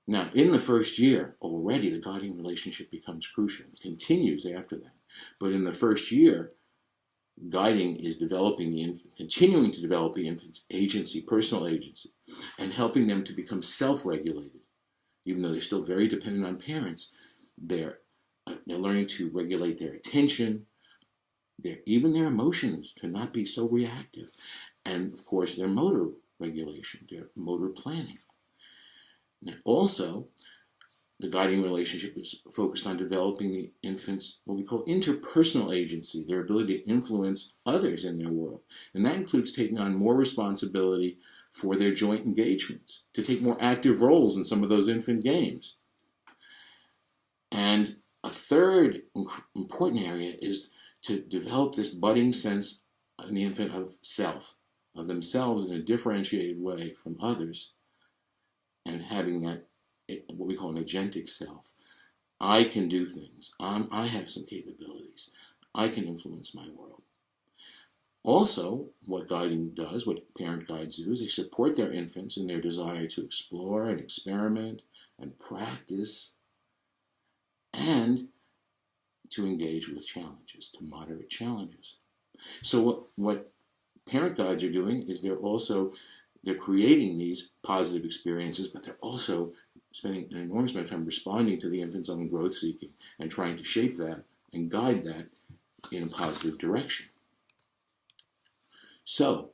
Now, in the first year, already the guiding relationship becomes crucial. It continues after that. But in the first year, guiding is developing the infant, continuing to develop the infant's agency, personal agency, and helping them to become self-regulated. Even though they're still very dependent on parents, they're learning to regulate their attention, even their emotions, to not be so reactive. And, of course, their motor regulation, their motor planning. Now, also, the guiding relationship is focused on developing the infant's, what we call interpersonal agency, their ability to influence others in their world. And that includes taking on more responsibility for their joint engagements, to take more active roles in some of those infant games. And a third important area is to develop this budding sense in the infant of self, of themselves in a differentiated way from others, and having that, what we call an agentic self. I can do things. I have some capabilities. I can influence my world. Also, what guiding does, what parent guides do, is they support their infants in their desire to explore and experiment and practice and to engage with challenges, to moderate challenges. So what parent guides are doing is they're creating these positive experiences, but they're also spending an enormous amount of time responding to the infant's own growth seeking and trying to shape that and guide that in a positive direction. So,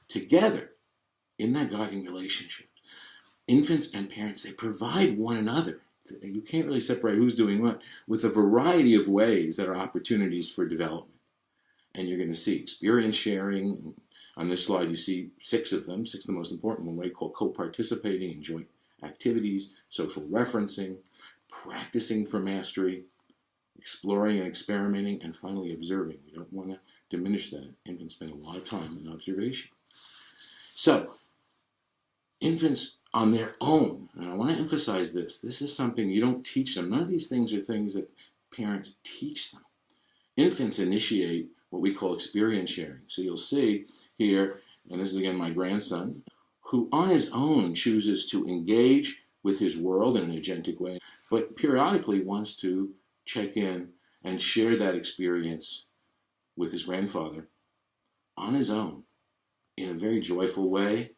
together, in that guiding relationship, infants and parents, they provide one another. You can't really separate who's doing what, with a variety of ways that are opportunities for development. And you're going to see experience sharing. On this slide, you see 6 of them, 6 of the most important, one way called co-participating in joint activities, social referencing, practicing for mastery, exploring and experimenting, and finally observing. We don't want to diminish that. Infants spend a lot of time in observation. So, infants on their own, and I want to emphasize this is something you don't teach them. None of these things are things that parents teach them. Infants initiate what we call experience sharing. So you'll see here, and this is again my grandson, who on his own chooses to engage with his world in an agentic way, but periodically wants to check in and share that experience with his grandfather on his own in a very joyful way,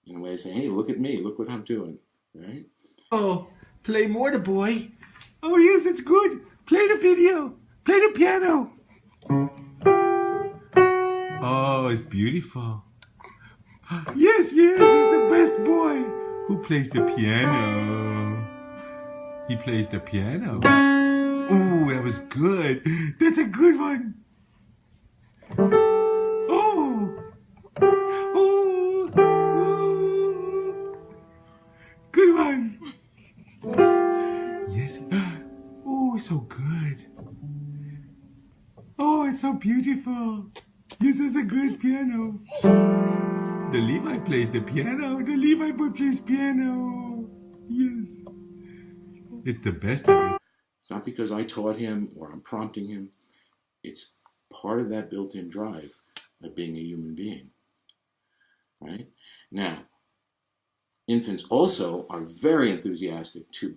in a way saying, hey, look at me, look what I'm doing, right? Oh, play more, the boy. Oh, yes, it's good. Play the video. Play the piano. Oh, it's beautiful. Yes, he's the best boy. Who plays the piano? He plays the piano. Oh, that was good. That's a good one. Oh. Oh. Oh. Good one. Yes. Oh, it's so good. Oh, it's so beautiful. Yes, it's a good piano. The Levi plays the piano. The Levi boy plays piano. Yes. It's the best of it. It's not because I taught him or I'm prompting him. It's part of that built-in drive of being a human being. Right? Now, infants also are very enthusiastic to,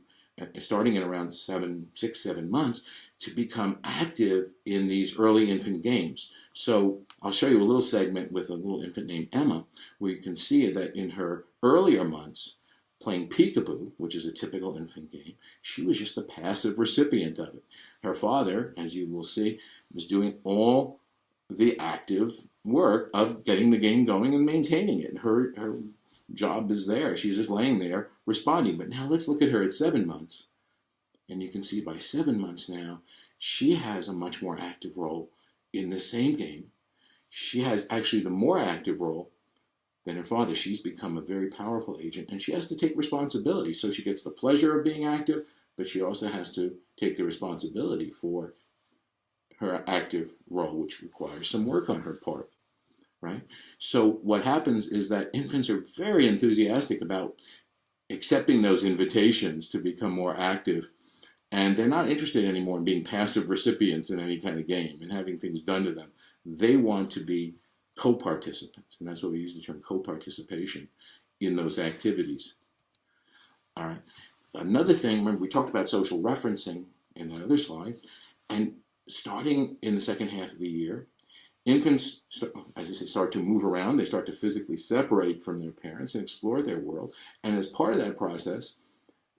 starting at around 6, 7 months, to become active in these early infant games. So I'll show you a little segment with a little infant named Emma, where you can see that in her earlier months, playing peekaboo, which is a typical infant game, she was just the passive recipient of it. Her father, as you will see, was doing all the active work of getting the game going and maintaining it. Her job is there. She's just laying there responding. But now let's look at her at 7 months. And you can see by 7 months now, she has a much more active role in the same game. She has actually the more active role than her father. She's become a very powerful agent, and she has to take responsibility. So she gets the pleasure of being active, but she also has to take the responsibility for her active role, which requires some work on her part, right? So what happens is that infants are very enthusiastic about accepting those invitations to become more active, and they're not interested anymore in being passive recipients in any kind of game and having things done to them. They want to be co-participants, and that's why we use the term co-participation in those activities. All right. Another thing, remember we talked about social referencing in that other slide, and starting in the second half of the year, infants, as I say, start to move around. They start to physically separate from their parents and explore their world. And as part of that process,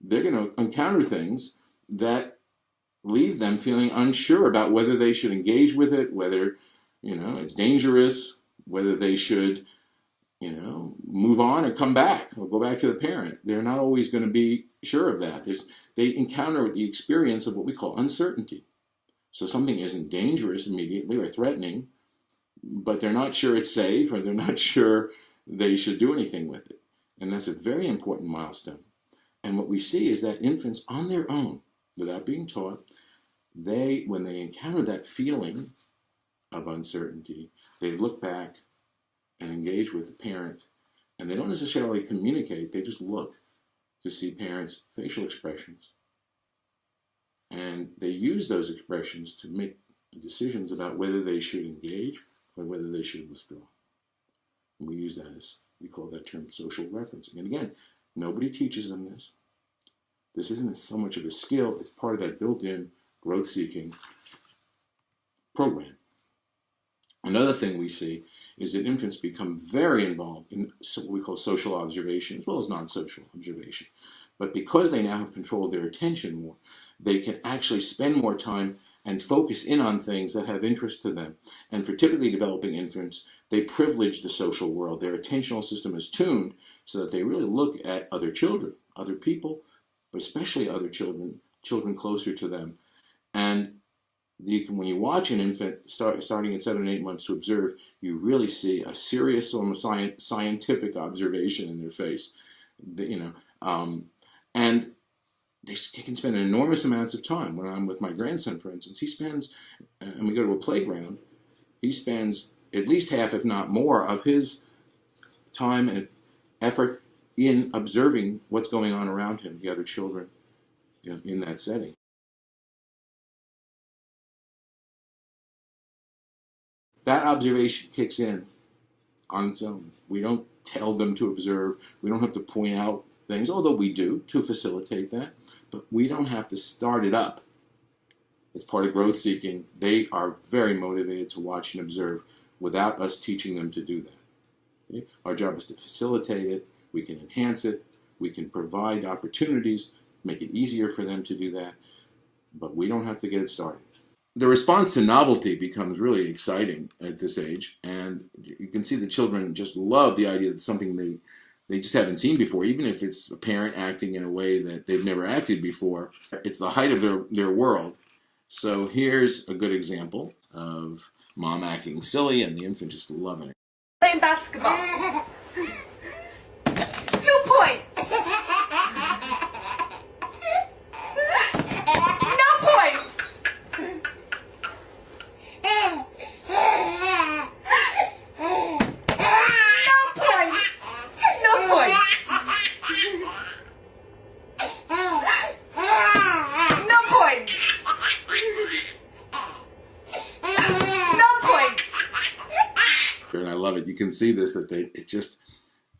they're going to encounter things that leave them feeling unsure about whether they should engage with it, whether, it's dangerous, whether they should, move on or come back or go back to the parent. They're not always going to be sure of that. They encounter the experience of what we call uncertainty. So something isn't dangerous immediately or threatening, but they're not sure it's safe, or they're not sure they should do anything with it. And that's a very important milestone. And what we see is that infants on their own, without being taught, when they encounter that feeling of uncertainty, they look back and engage with the parent. And they don't necessarily communicate, they just look to see parents' facial expressions. And they use those expressions to make decisions about whether they should engage or whether they should withdraw. And we use that we call that term social referencing. And again, nobody teaches them this. This isn't so much of a skill, it's part of that built-in growth-seeking program. Another thing we see is that infants become very involved in what we call social observation as well as non-social observation. But because they now have control of their attention more, they can actually spend more time and focus in on things that have interest to them. And for typically developing infants, they privilege the social world. Their attentional system is tuned so that they really look at other children, other people, but especially other children closer to them. And when you watch an infant starting at 7 and 8 months to observe, you really see a serious, almost scientific observation in their face. And they can spend enormous amounts of time. When I'm with my grandson, for instance, he spends, and we go to a playground, he spends at least half, if not more, of his time and effort in observing what's going on around him, the other children in that setting. That observation kicks in on its own. We don't tell them to observe. We don't have to point out things, although we do to facilitate that. But we don't have to start it up as part of growth seeking. They are very motivated to watch and observe without us teaching them to do that. Okay? Our job is to facilitate it. We can enhance it. We can provide opportunities, make it easier for them to do that. But we don't have to get it started. The response to novelty becomes really exciting at this age, and you can see the children just love the idea that something they just haven't seen before, even if it's a parent acting in a way that they've never acted before. It's the height of their world. So here's a good example of mom acting silly and the infant just loving it. Playing basketball. 2 points. No points. And I love it. You can see this, that it's just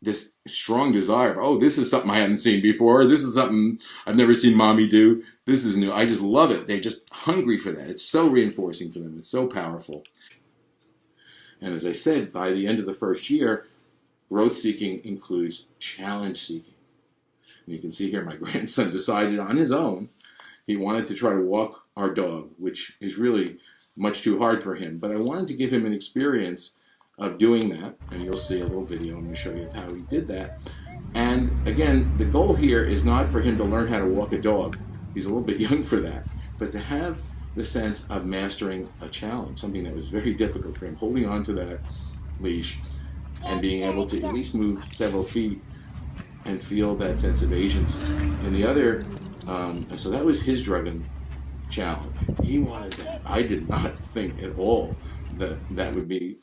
this strong desire of, oh, this is something I haven't seen before. This is something I've never seen mommy do. This is new. I just love it. They're just hungry for that. It's so reinforcing for them. It's so powerful. And as I said, by the end of the first year, growth seeking includes challenge seeking. And you can see here my grandson decided on his own he wanted to try to walk our dog, which is really much too hard for him. But I wanted to give him an experience of doing that, and you'll see a little video. I'm going to show you how he did that. And again, the goal here is not for him to learn how to walk a dog. He's a little bit young for that, but to have the sense of mastering a challenge, something that was very difficult for him, holding on to that leash and being able to at least move several feet and feel that sense of agency. And the other, so that was his driven challenge. He wanted that. I did not think at all that that would be,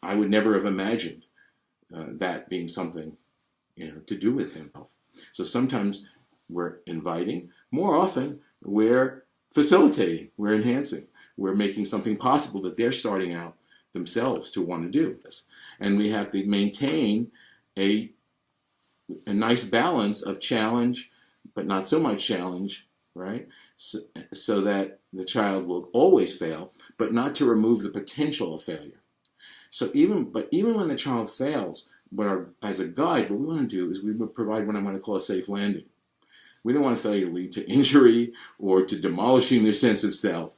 I would never have imagined that being something, to do with him. So sometimes we're inviting. More often, we're facilitating. We're enhancing. We're making something possible that they're starting out themselves to want to do this. And we have to maintain a nice balance of challenge, but not so much challenge, right? So that the child will always fail, but not to remove the potential of failure. So even when the child fails, as a guide, what we want to do is we would provide what I want to call a safe landing. We don't want failure to lead to injury or to demolishing their sense of self,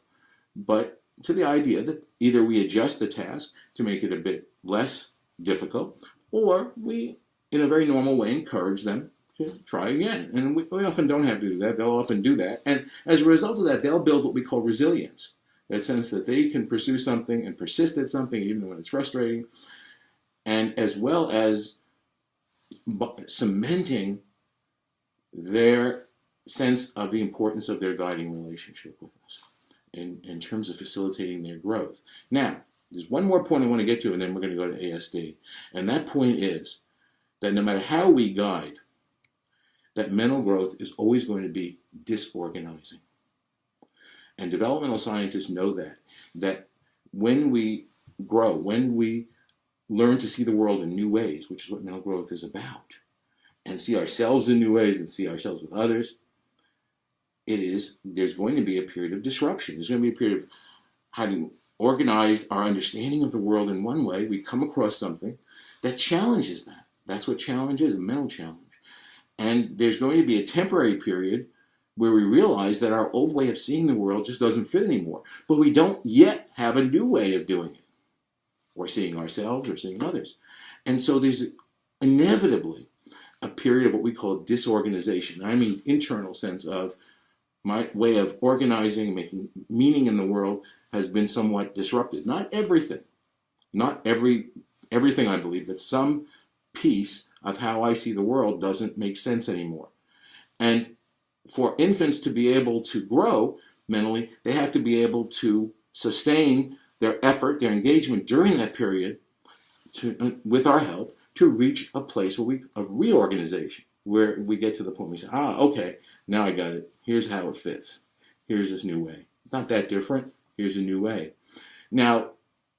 but to the idea that either we adjust the task to make it a bit less difficult, or we, in a very normal way, encourage them to try again. And we often don't have to do that. They'll often do that. And as a result of that, they'll build what we call resilience. That sense that they can pursue something and persist at something even when it's frustrating, and as well as cementing their sense of the importance of their guiding relationship with us in terms of facilitating their growth. Now, there's one more point I want to get to, and then we're going to go to ASD. And that point is that no matter how we guide, that mental growth is always going to be disorganizing. And developmental scientists know that when we grow, when we learn to see the world in new ways, which is what mental growth is about, and see ourselves in new ways and see ourselves with others, there's going to be a period of disruption. There's going to be a period of having organized our understanding of the world in one way. We come across something that challenges that. That's what challenge is, a mental challenge. And there's going to be a temporary period where we realize that our old way of seeing the world just doesn't fit anymore. But we don't yet have a new way of doing it, or seeing ourselves or seeing others. And so there's inevitably a period of what we call disorganization. I mean internal sense of my way of organizing, making meaning in the world has been somewhat disrupted. Not everything, not everything I believe, but some piece of how I see the world doesn't make sense anymore. And for infants to be able to grow mentally, they have to be able to sustain their effort, their engagement during that period, with our help, to reach a place of reorganization, where we get to the point where we say, okay, now I got it. Here's how it fits. Here's this new way. It's not that different. Here's a new way. Now,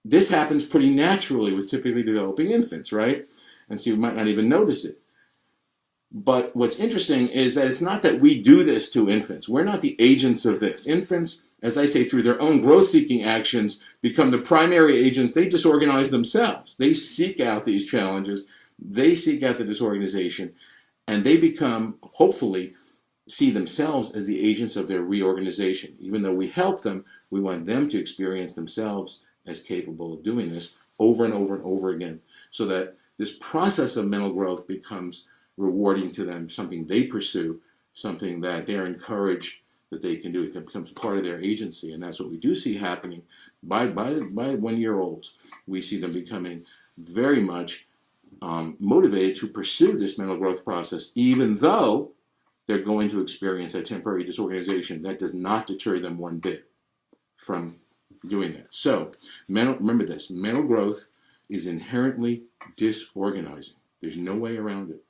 this happens pretty naturally with typically developing infants, right? And so you might not even notice it. But what's interesting is that it's not that we do this to infants. We're not the agents of this. Infants, as I say, through their own growth-seeking actions, become the primary agents. They disorganize themselves. They seek out these challenges. They seek out the disorganization. And they become, hopefully, see themselves as the agents of their reorganization. Even though we help them, we want them to experience themselves as capable of doing this over and over and over again, so that this process of mental growth becomes rewarding to them, something they pursue, something that they're encouraged that they can do. It becomes part of their agency, and that's what we do see happening by 1 year olds. We see them becoming very much motivated to pursue this mental growth process, even though they're going to experience a temporary disorganization. That does not deter them one bit from doing that. So remember this, mental growth is inherently disorganizing. There's no way around it.